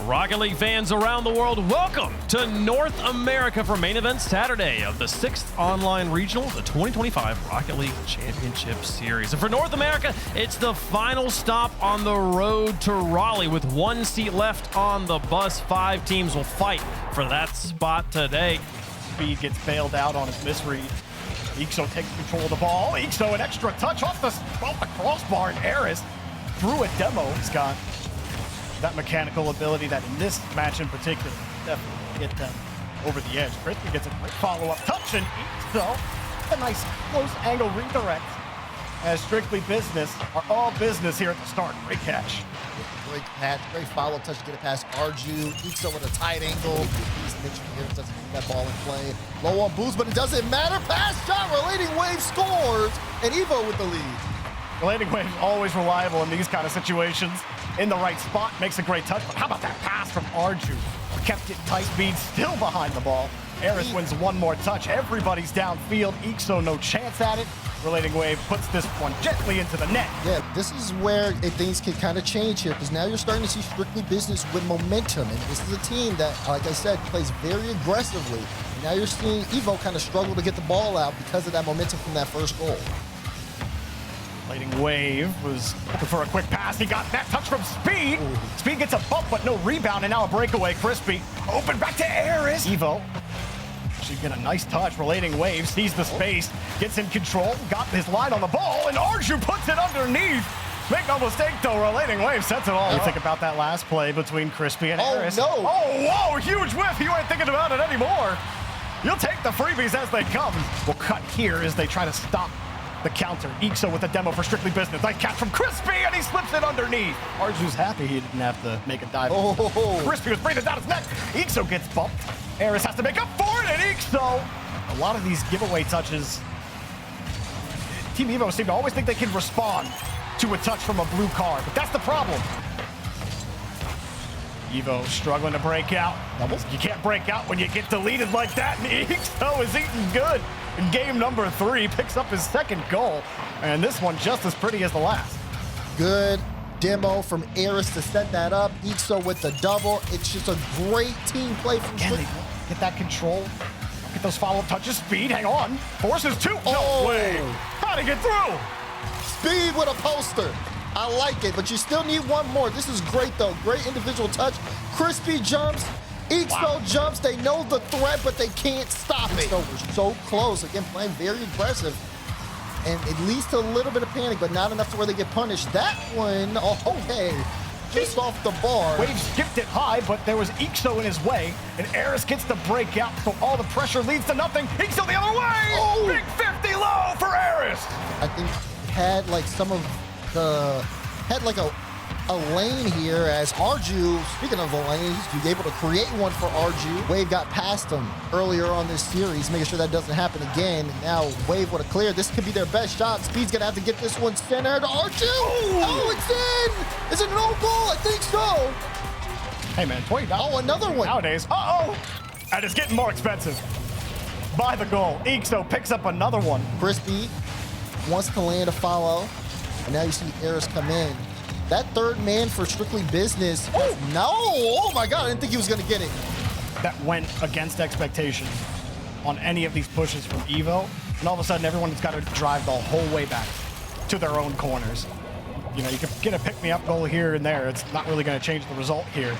Rocket League fans around the world, welcome to North America for main event Saturday of the 6th online regional, the 2025 Rocket League Championship Series. And for North America, it's the final stop on the road to Raleigh. With one seat left on the bus, 5 teams will fight for that spot today. Speed gets bailed out on his misread. Ixo takes control of the ball. Ixo, an extra touch off the crossbar, and Aris through a demo. He's got that mechanical ability that in this match in particular definitely get them over the edge. Crispy gets a great follow-up touch, and Ixo, a nice close angle redirect. As Strictly Business are all business here at the start. Great catch. Great catch, great follow touch to get it past Arju. Ixo with a tight angle. He's pitching here, doesn't keep that ball in play. Low on boost, but it doesn't matter. Pass shot, Relating Wave scores, and Evo with the lead. Relating Wave is always reliable in these kind of situations. In the right spot, makes a great touch. But how about that pass from Arju? Kept it tight, Speed still behind the ball. Aris wins one more touch. Everybody's downfield. Ixo no chance at it. Relating Wave puts this one gently into the net. Yeah, this is where things can kind of change here, because now you're starting to see Strictly Business with momentum, and this is a team that, like I said, plays very aggressively. Now you're seeing Evo kind of struggle to get the ball out because of that momentum from that first goal. Relating Wave was looking for a quick pass. He got that touch from Speed. Ooh. Speed gets a bump, but no rebound, and now a breakaway. Crispy open back to Aris. Evo. She get a nice touch. Relating Wave sees the space, gets in control, got his line on the ball, and Arju puts it underneath. Make no mistake, though, Relating Wave sets it all. You think about that last play between Crispy and Aris. No. Oh, whoa, huge whiff. You ain't thinking about it anymore. You'll take the freebies as they come. We'll cut here as they try to stop the counter. Ixo with the demo for Strictly Business. Nice catch from Crispy, and he slips it underneath. Arju's happy he didn't have to make a dive. Oh. Crispy was breathing down his neck. Ixo gets bumped. Aris has to make up for it, and Ixo. A lot of these giveaway touches, Team Evo seem to always think they can respond to a touch from a blue card, but that's the problem. Evo struggling to break out. You can't break out when you get deleted like that, and Ixo is eating good. In game number 3, picks up his second goal, and this one just as pretty as the last. Good demo from Aris to set that up. Ixo with the double. It's just a great team play from Strictly. Get that control. Get those follow-up touches. Speed, hang on. Forces 2. No way. How'd he get through? Speed with a poster. I like it, but you still need one more. This is great, though. Great individual touch. Crispy jumps. Ixo jumps. They know the threat, but they can't stop it. So we're so close. Again, playing very aggressive. And it leads to a little bit of panic, but not enough to where they get punished. That one, okay, just off the bar. Wave skipped it high, but there was Ixo in his way, and Aris gets the break out, so all the pressure leads to nothing. Ixo the other way! Oh. Big 50 low for Aris! I think had like some of the, had like a lane here as Arju, speaking of the lanes, he's able to create one for Arju. Wave got past him earlier on this series, making sure that doesn't happen again. Now Wave with a clear. This could be their best shot. Speed's gonna have to get this one centered. Arju! Oh, it's in! Is it an own goal? I think so. Hey man, $20. Oh, another one. Nowadays. Uh-oh! And it's getting more expensive. By the goal, Ixo picks up another one. Crispy wants to land a follow, and now you see Aris come in. That third man for Strictly Business. No! Oh my God, I didn't think he was gonna get it. That went against expectations on any of these pushes from Evo, and all of a sudden everyone's got to drive the whole way back to their own corners. You know, you can get a pick-me-up goal here and there. It's not really gonna change the result here.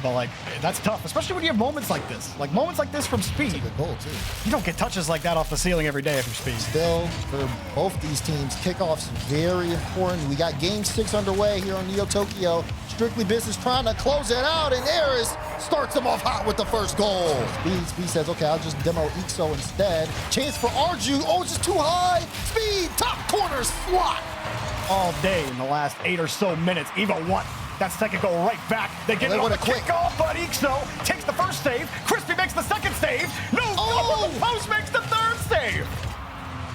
But like, that's tough, especially when you have moments like this. Like moments like this from Speed. That's a good goal too. You don't get touches like that off the ceiling every day from Speed. Still, for both these teams, kickoffs very important. We got game 6 underway here on Neo Tokyo. Strictly Business trying to close it out, and Aris starts them off hot with the first goal. Speed says, okay, I'll just demo Ixo instead. Chance for Arju. Oh, it's just too high. Speed, top corner slot. All day in the last 8 or so minutes, Evo won. That second goal right back. They get it on the kickoff, but Ixo takes the first save. Crispy makes the second save. No, the post makes the third save.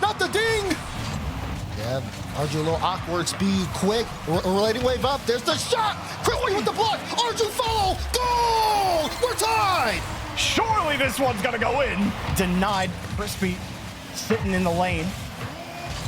Not the ding. Yeah, Arju a little awkward. Speed quick. Relating Wave up. There's the shot. Crispy with the block. Arju follow. Goal. We're tied. Surely this one's gonna go in. Denied. Crispy sitting in the lane.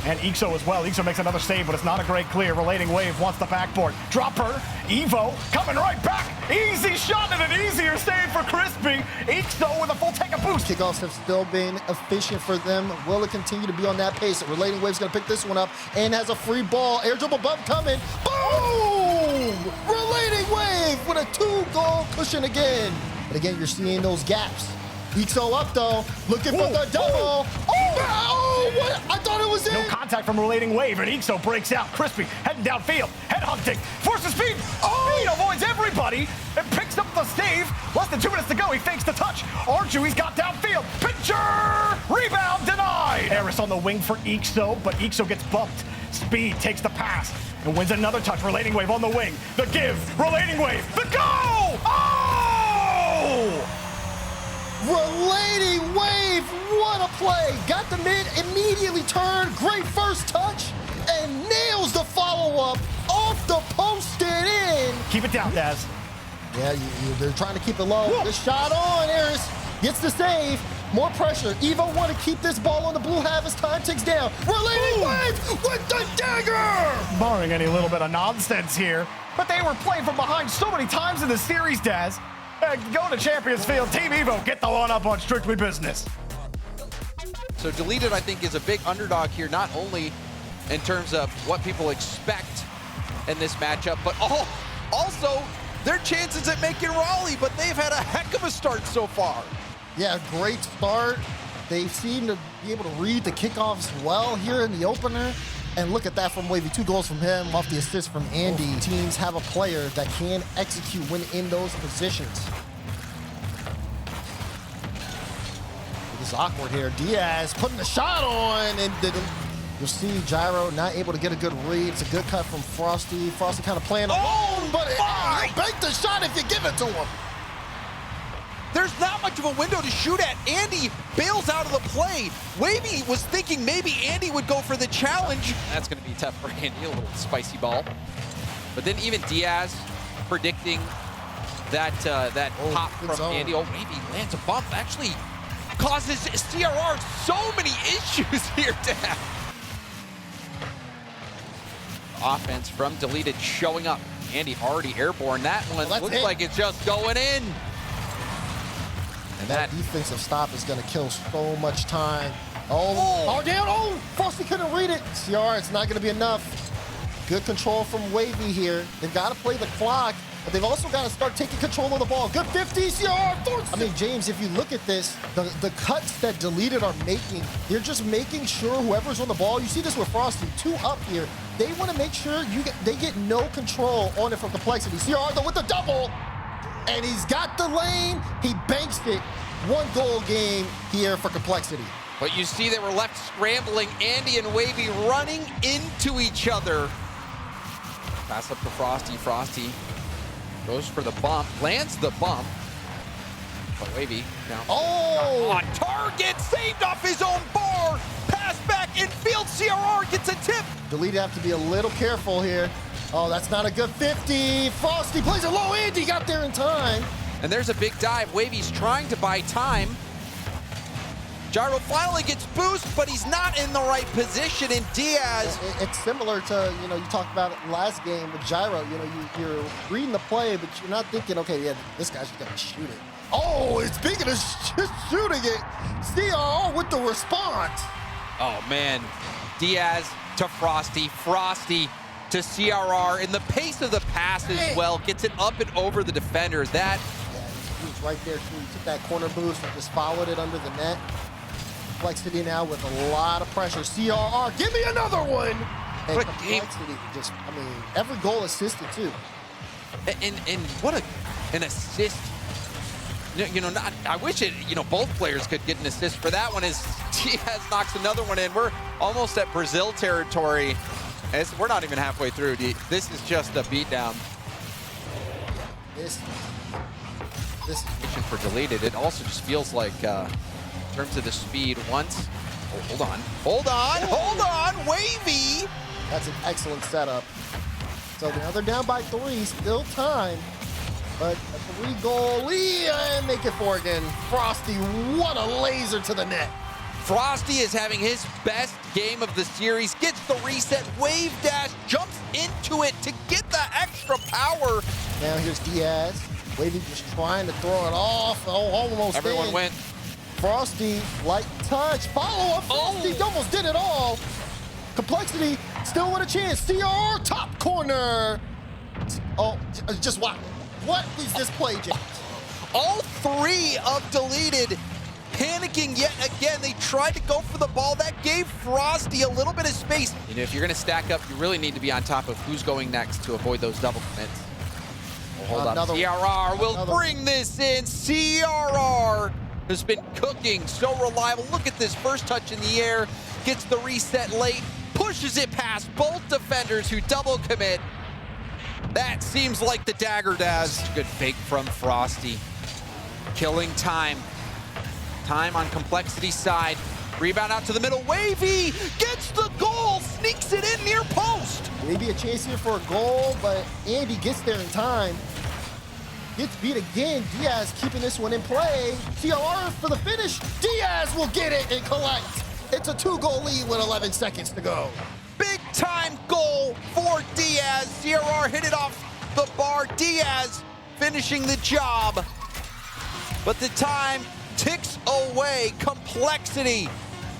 And Ixo as well. Ixo makes another save, but it's not a great clear. Relating Wave wants the backboard. Drop her. Evo coming right back. Easy shot and an easier save for Crispy. Ixo with a full take of boost. Kickoffs have still been efficient for them. Will it continue to be on that pace? Relating Wave's gonna pick this one up and has a free ball. Air dribble above coming. Boom! Relating Wave with a 2-goal cushion again. But again, you're seeing those gaps. Ixo up though, looking for the double. Oh, what? I thought it was in. No contact from Relating Wave, and Ixo breaks out. Crispy heading downfield, head hunting, forces speed. Speed avoids everybody and picks up the save. Less than 2 minutes to go. He fakes the touch. Arju, he's got downfield. Pitcher! Rebound denied. Harris on the wing for Ixo, but Ixo gets bumped. Speed takes the pass and wins another touch. Relating Wave on the wing. The give. Relating Wave. The go! Oh! Relating Wave, what a play. Got the mid, immediately turned, great first touch, and nails the follow-up off the post and in. Keep it down, Daz. Yeah, they're trying to keep it low. The shot on, Harris gets the save. More pressure. Evo want to keep this ball on the blue half as time ticks down. Relating Wave with the dagger! Barring any little bit of nonsense here, but they were playing from behind so many times in the series, Daz. Go to Champions Field, Team Evo, get the one up on Strictly Business. So Deleted, I think, is a big underdog here, not only in terms of what people expect in this matchup, but also their chances at making Raleigh, but they've had a heck of a start so far. Yeah, great start. They seem to be able to read the kickoffs well here in the opener. And look at that from Wavy, 2 goals from him off the assist from Andy. Teams have a player that can execute when in those positions. This is awkward here. Diaz putting the shot on, and you'll see Gyro not able to get a good read. It's a good cut from Frosty. Frosty kind of playing alone, but he'll bank the shot if you give it to him. There's not much of a window to shoot at. Andy bails out of the play. Wavy was thinking maybe Andy would go for the challenge. That's going to be tough for Andy, a little spicy ball. But then even Diaz predicting that pop from Andy. Oh, Wavy lands a bump. Actually causes CRR so many issues here, Dad. Offense from Deleted showing up. Andy already airborne. That one looks like it's just going in. And that defensive stop is going to kill so much time. Oh, down. Oh, Frosty couldn't read it. CR, it's not going to be enough. Good control from Wavy here. They've got to play the clock, but they've also got to start taking control of the ball. Good 50, CR. I mean, James, if you look at this, the cuts that Deleted are making, they're just making sure whoever's on the ball, you see this with Frosty, 2 up here. They want to make sure they get no control on it from Complexity. CR, though, with the double. And he's got the lane, he banks it. 1-goal game here for Complexity. But you see they were left scrambling. Andy and Wavy running into each other. Pass up to Frosty. Frosty goes for the bump, lands the bump. But Wavy down. Oh! On target, saved off his own bar. Pass back infield, CRR gets a tip. Deleted have to be a little careful here. Oh, that's not a good 50. Frosty plays it low. Andy got there in time. And there's a big dive. Wavy's trying to buy time. Gyro finally gets boost, but he's not in the right position, and Diaz. It's similar to, you talked about it last game with Gyro. You're reading the play, but you're not thinking, okay, yeah, this guy's just gonna shoot it. Oh, it's speaking of shooting it, CR with the response. Oh, man. Diaz to Frosty. Frosty to CRR, and the pace of the pass as well gets it up and over the defender. That he was right there too. He took that corner boost and just followed it under the net. Complexity now with a lot of pressure. CRR, give me another one. And Complexity just, every goal assisted too. And what an assist. I wish both players could get an assist for that one as Diaz knocks another one in. We're almost at Brazil territory. We're not even halfway through. This is just a beatdown. This for Deleted. It also just feels like, in terms of the speed, once. Oh, hold on, Wavy. That's an excellent setup. So now they're down by 3, still time. But a 3-goal lead and make it 4 again. Frosty, what a laser to the net. Frosty is having his best game of the series, gets the reset, wave dash, jumps into it to get the extra power. Now here's Diaz. Wavy just trying to throw it off. Oh, almost Everyone in. went. Frosty, light touch, follow up. Frosty almost did it all. Complexity still with a chance. CR top corner. Oh, just what? What is this play, James? All three of deleted panicking yet again. They tried to go for the ball. That gave Frosty a little bit of space. You know, if you're going to stack up, you really need to be on top of who's going next to avoid those double commits. Well, hold on. CRR will bring this in. CRR has been cooking, so reliable. Look at this first touch in the air. Gets the reset late, pushes it past both defenders who double commit. That seems like the dagger does. Good fake from Frosty. Killing time. Time on Complexity's side. Rebound out to the middle. Wavy gets the goal, sneaks it in near post. Maybe a chance here for a goal, but Andy gets there in time. Gets beat again. Diaz keeping this one in play. CRR for the finish. Diaz will get it and collect. It's a 2-goal lead with 11 seconds to go. Big time goal for Diaz. CRR hit it off the bar. Diaz finishing the job. But the time ticks away. Complexity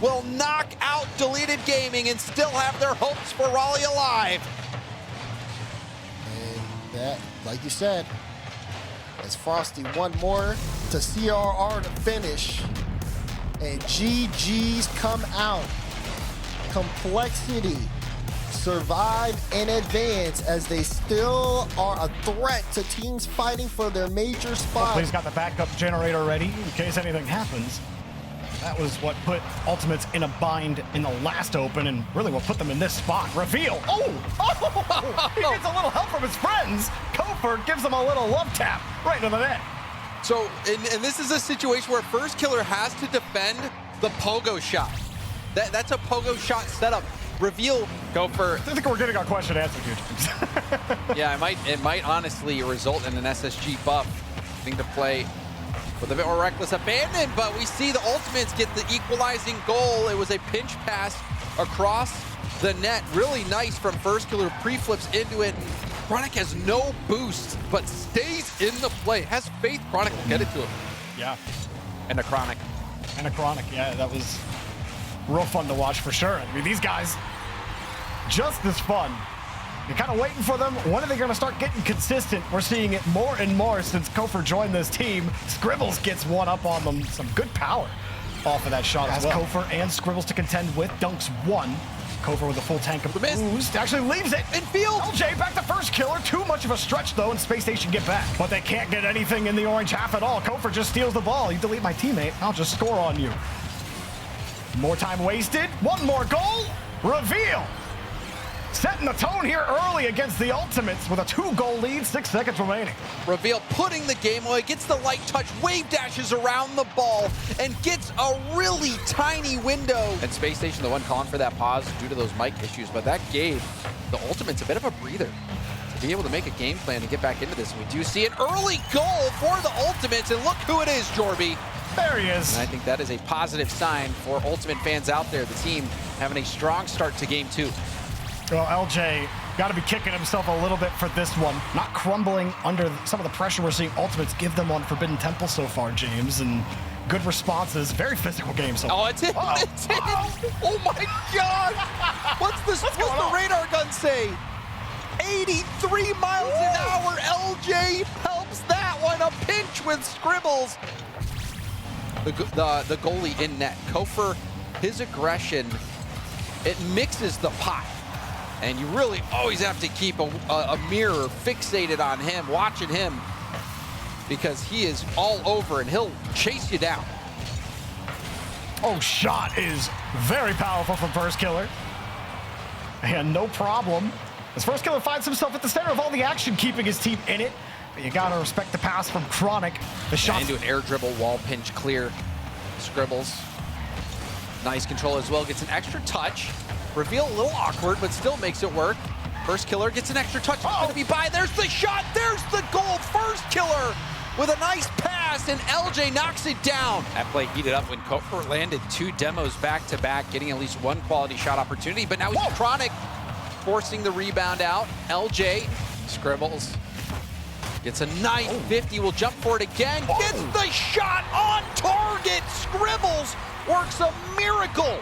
will knock out Deleted Gaming and still have their hopes for RALEIGH alive. And that, like you said, as Frosty one more to CRR to finish. And GG's come out. Complexity survive and advance as they still are a threat to teams fighting for their major spot. He's got the backup generator ready in case anything happens. That was what put Ultimates in a bind in the last open and really what put them in this spot. Reveal. He gets a little help from his friends. Kofor gives him a little love tap right into the net. So, and this is a situation where First Killer has to defend the pogo shot. That's a pogo shot setup. Reveal, Kofor. I think we're getting our question answered here, James. Yeah, it might honestly result in an SSG buff. I think to play with a bit more reckless abandon, but we see the Ultimates get the equalizing goal. It was a pinch pass across the net. Really nice from First Killer, pre-flips into it. Chronic has no boost, but stays in the play. Has faith Chronic will get it to him. Yeah. And a Chronic. And a Chronic, yeah, that was real fun to watch for sure. I mean, these guys, just as fun. You're kind of waiting for them. When are they going to start getting consistent? We're seeing it more and more since Kofor joined this team. Scribbles gets one up on them. Some good power off of that shot as well. Kofor and Scribbles to contend with. Dunks one. Kofor with a full tank of boost. Actually leaves it in field. LJ back to First Killer. Too much of a stretch, though, and Space Station get back. But they can't get anything in the orange half at all. Kofor just steals the ball. You delete my teammate, I'll just score on you. More time wasted. One more goal. Reveal. Setting the tone here early against the Ultimates with a 2-goal lead, 6 seconds remaining. Reveal putting the game away, gets the light touch, wave dashes around the ball, and gets a really tiny window. And Space Station, the one calling for that pause due to those mic issues, but that gave the Ultimates a bit of a breather to be able to make a game plan and get back into this. And we do see an early goal for the Ultimates, and look who it is, Jorby. There he is. And I think that is a positive sign for Ultimate fans out there. The team having a strong start to game 2. Well, LJ got to be kicking himself a little bit for this one. Not crumbling under some of the pressure we're seeing Ultimates give them on Forbidden Temple so far, James, and good responses. Very physical game so far. Oh, it's in. It's in. Oh my God. What's the radar gun say? 83 miles an hour. LJ helps that one. A pinch with Scribbles. The goalie in net. Kofor, his aggression, it mixes the pot. And you really always have to keep a mirror fixated on him, watching him, because he is all over and he'll chase you down. Oh, shot is very powerful from First Killer. And no problem, as First Killer finds himself at the center of all the action, keeping his team in it. But you gotta respect the pass from Chronic. The shot into an air dribble, wall pinch clear. Scribbles. Nice control as well, gets an extra touch. Reveal a little awkward, but still makes it work. First Killer gets an extra touch. It's going to be by. There's the shot. There's the goal. First Killer with a nice pass, and LJ knocks it down. That play heated up when Kofor landed 2 demos back-to-back, getting at least 1 quality shot opportunity, but now he's Chronic forcing the rebound out. LJ scribbles. Gets a nice 50, will jump for it again, gets the shot on target. Scribbles works a miracle.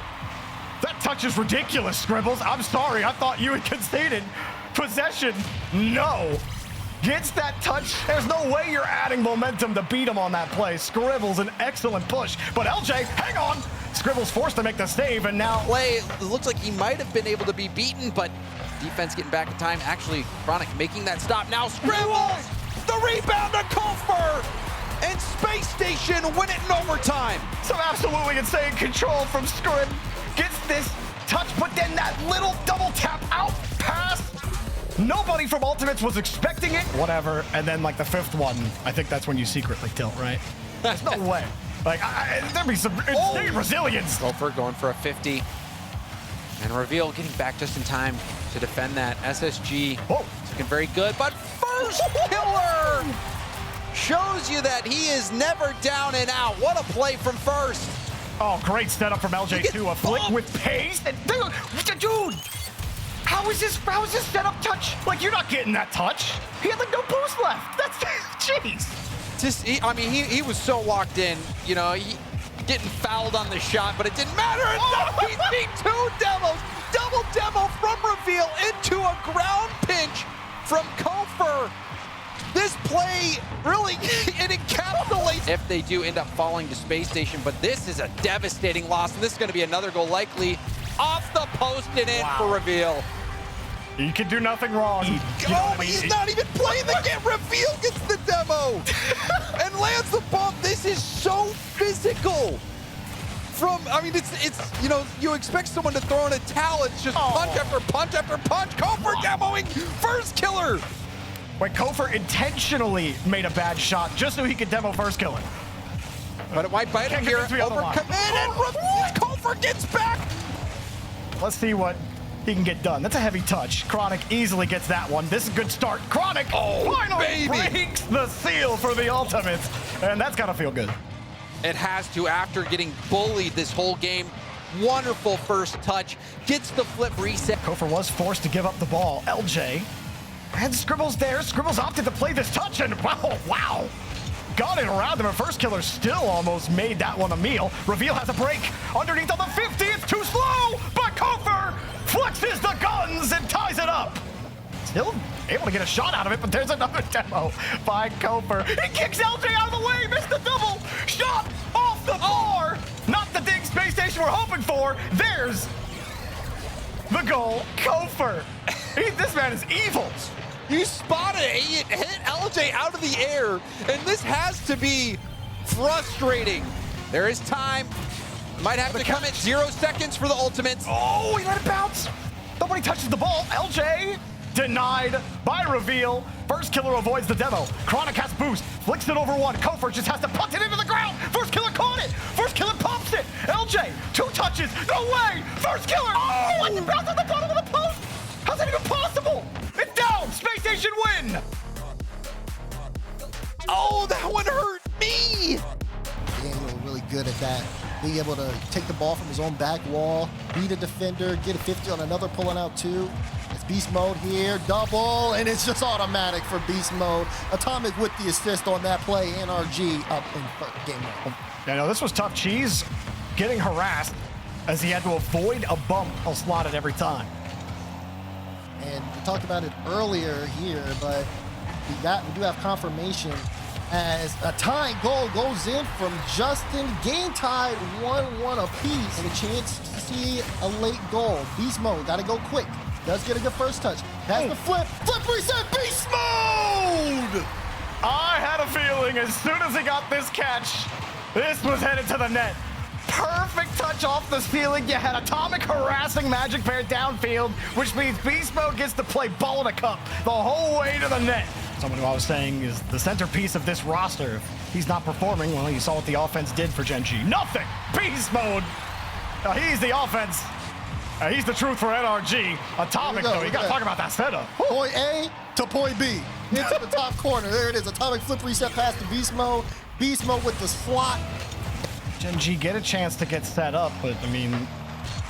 That touch is ridiculous, Scribbles. I'm sorry, I thought you had conceded possession. No. Gets that touch. There's no way you're adding momentum to beat him on that play. Scribbles, an excellent push. But LJ, hang on. Scribbles forced to make the save, and now... Play, it looks like he might have been able to be beaten, but defense getting back in time. Actually, Chronic making that stop. Now Scribbles, the rebound to Kofor, and Space Station win it in overtime. Some absolutely insane control from Scrib. Gets this touch, but then that little double tap out pass. Nobody from Ultimates was expecting it. Whatever. And then like the 5th one, I think that's when you secretly tilt, right? There's no way. Like, there'd be some insane resilience. Kofor going for a 50. And Reveal getting back just in time to defend that. SSG looking very good, but first killer shows you that he is never down and out. What a play from first. Oh, great setup from LJ too. A flick with pace. And dude, how is this setup touch? Like, you're not getting that touch. He had like no boost left. That's jeez. Just, he was so locked in. You know, he getting fouled on the shot, but it didn't matter. He beat 2 demos. Double demo from Reveal into a ground pinch from Kofor. This play really, it encapsulates if they do end up falling to Space Station, but this is a devastating loss, and this is going to be another goal likely off the post and in for Reveal. He can do nothing wrong. He's not even playing the game. Reveal gets the demo and lands the bump. This is so physical. It's you know, you expect someone to throw in a towel. It's just punch after punch after punch. Kofor demoing first killer. Wait, Kofor intentionally made a bad shot just so he could demo first killer. But it might bite him here. Overcommit, and Kofor gets back. Let's see what he can get done. That's a heavy touch. Chronic easily gets that one. This is a good start. Chronic finally breaks the seal for the Ultimates, and that's gotta feel good. It has to, after getting bullied this whole game. Wonderful first touch. Gets the flip reset. Kofor was forced to give up the ball. LJ had Scribbles there. Scribbles opted to play this touch, and wow. Got it around him, and first killer still almost made that one a meal. Reveal has a break. Underneath on the 50, it's too slow, but Kofor flexes the guns and ties it up. Still able to get a shot out of it, but there's another demo by Kofor. He kicks LJ out of the way, missed the double shot off the bar. Not the dig Space Station we're hoping for. There's the goal. Kofor. This man is evil. You spotted it. He hit LJ out of the air, and this has to be frustrating. There is time. Might have to come at 0 seconds for the Ultimates. Oh, he let it bounce. Nobody touches the ball. LJ denied by Reveal. First killer avoids the demo. Chronic has boost. Flicks it over one. Kofor just has to punt it into the ground. First killer caught it. First killer pops it. LJ, 2 touches. No way. First killer. Oh, it bounced on the bottom of the post. How's that even possible? It's down. Space Station win. Oh, that one hurt me. Daniel really good at that. Being able to take the ball from his own back wall, beat a defender, get a 50 on another pulling out 2. It's beast mode here, double, and it's just automatic for beast mode. Atomic with the assist on that play, NRG up in game 1. Yeah, no, this was tough. Cheese getting harassed as he had to avoid a bump slotted every time. And we talked about it earlier here, but we do have confirmation as a tying goal goes in from Justin. Game tied 1-1 apiece, and a chance to see a late goal. Beast mode, gotta go quick. Does get a good first touch. Has the flip reset, beast mode! I had a feeling as soon as he got this catch, this was headed to the net. Perfect touch off the ceiling. You had Atomic harassing Magic Bear downfield, which means Beast Mode gets to play ball in a cup the whole way to the net. Someone who I was saying is the centerpiece of this roster. If he's not performing, well, you saw what the offense did for Gen.G. Nothing! Beast Mode! He's the offense. He's the truth for NRG. Atomic, though, you got to talk about that setup. Point A to point B. Into the top corner. There it is. Atomic flip reset pass to Beast Mode. Beast Mode with the slot. Gen.G get a chance to get set up, but I mean,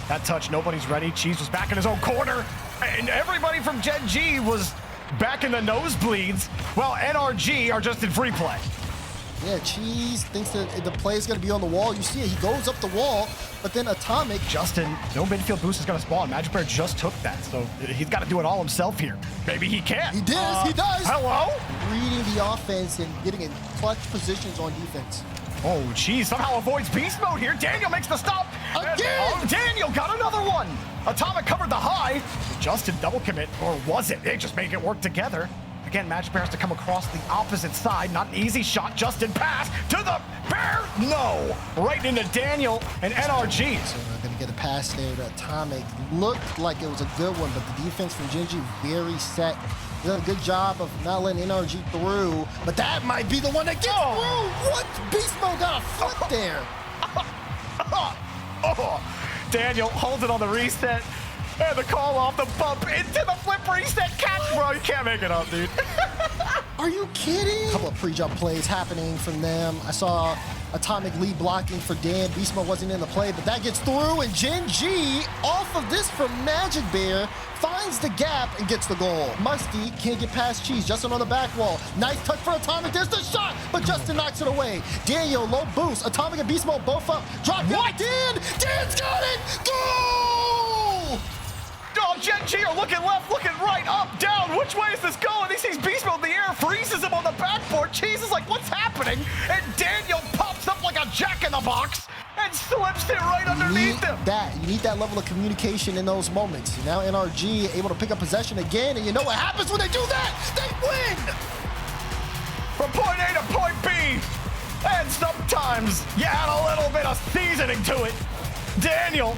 that touch, nobody's ready. Cheese was back in his own corner, and everybody from Gen.G was back in the nosebleeds, while NRG are just in free play. Yeah, Cheese thinks that the play is going to be on the wall. You see it, he goes up the wall, but then Atomic. Justin, no midfield boost is going to spawn. Magic Bear just took that, so he's got to do it all himself here. Maybe he can. He does, he does. Hello? Reading the offense and getting in clutch positions on defense. Oh, Cheese somehow avoids beast mode here. Daniel makes the stop. Again! Oh, Daniel got another one. Atomic covered the high. Justin double commit, or was it? They just make it work together. Again, Magic Bear has to come across the opposite side. Not an easy shot. Justin pass to the bear. No. Right into Daniel and NRG. So they're going to get a pass there to Atomic. Looked like it was a good one, but the defense from Gen.G very set. They done a good job of not letting NRG through, but that might be the one that gets through. What? Beast Mode got a flip there. Daniel holds it on the reset. And the call off the bump into the flip reset catch, bro. You can't make it up, dude. Are you kidding? A couple of pre-jump plays happening from them. I saw Atomic lead blocking for Dan. Beast Mode wasn't in the play, but that gets through, and Gen.G, off of this from Magic Bear, finds the gap and gets the goal. Musty can't get past Cheese. Justin on the back wall. Nice touch for Atomic. There's the shot, but Justin knocks it away. Daniel, low boost. Atomic and Beast Mode both up. Drop down. Dan's got it. Goal! Oh, Gen.G are looking left, looking right, up, down. Which way is this going? He sees Beast Mode in the air, freezes him on the backboard. Cheese is like, what's happening? And Daniel pops up like a jack-in-the-box and slips it right underneath him. You need that level of communication in those moments. Now NRG able to pick up possession again, and you know what happens when they do that? They win! From point A to point B. And sometimes you add a little bit of seasoning to it. Daniel,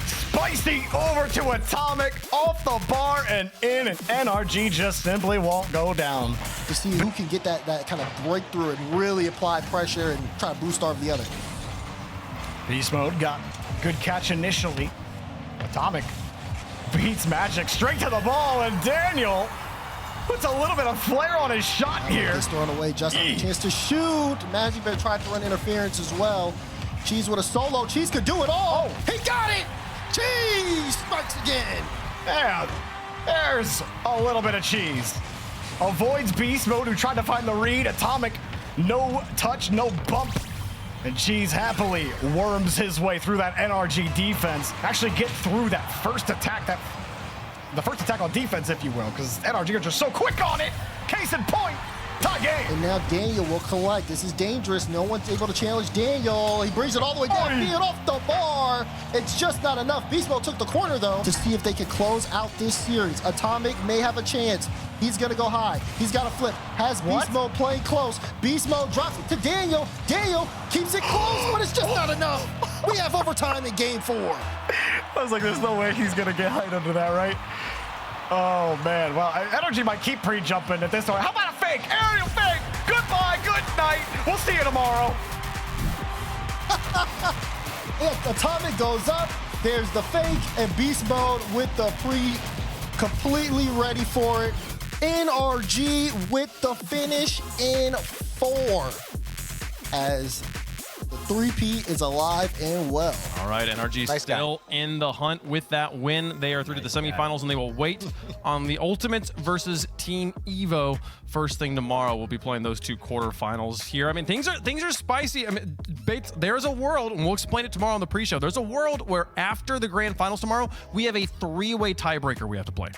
spicy over to Atomic, off the bar and in, and NRG just simply won't go down. To see who can get that kind of breakthrough and really apply pressure and try to boost starve the other. Beast Mode got good catch initially. Atomic beats Magic straight to the ball, and Daniel puts a little bit of flair on his shot here. He's throwing away Justin a chance to shoot. Magic Bear tried to run interference as well. Cheese with a solo. Cheese could do it all. He got it! Cheese strikes again. Yeah, there's a little bit of Cheese. Avoids Beast Mode, who tried to find the read. Atomic, no touch, no bump. And Cheese happily worms his way through that NRG defense. Actually get through that first attack, the first attack on defense, if you will, because NRG are just so quick on it. Case in point, tie game. And now Daniel will collect. This is dangerous. No one's able to challenge Daniel. He brings it all the way down, being off the bar. It's just not enough. Beast Mode took the corner, though, to see if they could close out this series. Atomic may have a chance. He's going to go high. He's got a flip. Has Beast Mode playing close. Beast Mode drops it to Daniel. Daniel keeps it close, but it's just not enough. We have overtime in game 4. I was like, there's no way he's going to get height under that, right? Oh, man. Well, NRG might keep pre-jumping at this point. How about a fake? Aerial fake. Goodbye. Good night. We'll see you tomorrow. Yeah, Atomic goes up. There's the fake, and Beast Mode with the pre, completely ready for it. NRG with the finish in 4 as the 3P is alive and well. All right, NRG still in the hunt with that win. They are through to the semifinals, and they will wait on the Ultimates versus Team Evo. First thing tomorrow, we'll be playing those 2 quarterfinals here. I mean, things are spicy. I mean, Bates, there's a world, and we'll explain it tomorrow on the pre-show. There's a world where after the grand finals tomorrow, we have a 3-way tiebreaker we have to play.